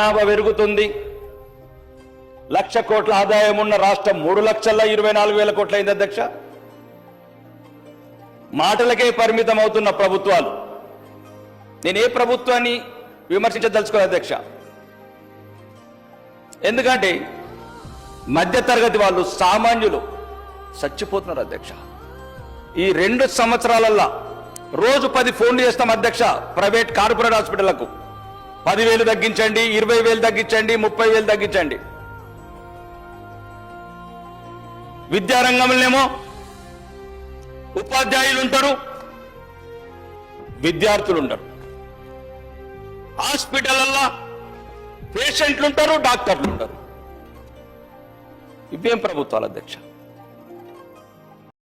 జనాభా పెరుగుతుంది, 1,00,000 కోట్ల ఆదాయం ఉన్న రాష్ట్రం 3,24,000 కోట్లు అయింది అధ్యక్ష. మాటలకే పరిమితం అవుతున్న ప్రభుత్వాలు. నేను ఏ ప్రభుత్వాన్ని విమర్శించదలుచుకోలేదు అధ్యక్ష, ఎందుకంటే మధ్యతరగతి వాళ్ళు, సామాన్యులు చచ్చిపోతున్నారు అధ్యక్ష. ఈ 2 సంవత్సరాలల్లా రోజు 10 ఫోన్లు చేస్తాం అధ్యక్ష ప్రైవేట్ కార్పొరేట్ హాస్పిటళ్లకు. 10,000 తగ్గించండి, 20,000 తగ్గించండి, 30,000 తగ్గించండి. విద్యారంగంలోనేమో ఉపాధ్యాయులు ఉంటారు, విద్యార్థులు ఉంటారు. హాస్పిటల్లో పేషెంట్లు ఉంటారు, డాక్టర్లు ఉంటారు. ఇవేం ప్రభుత్వాలు అధ్యక్ష?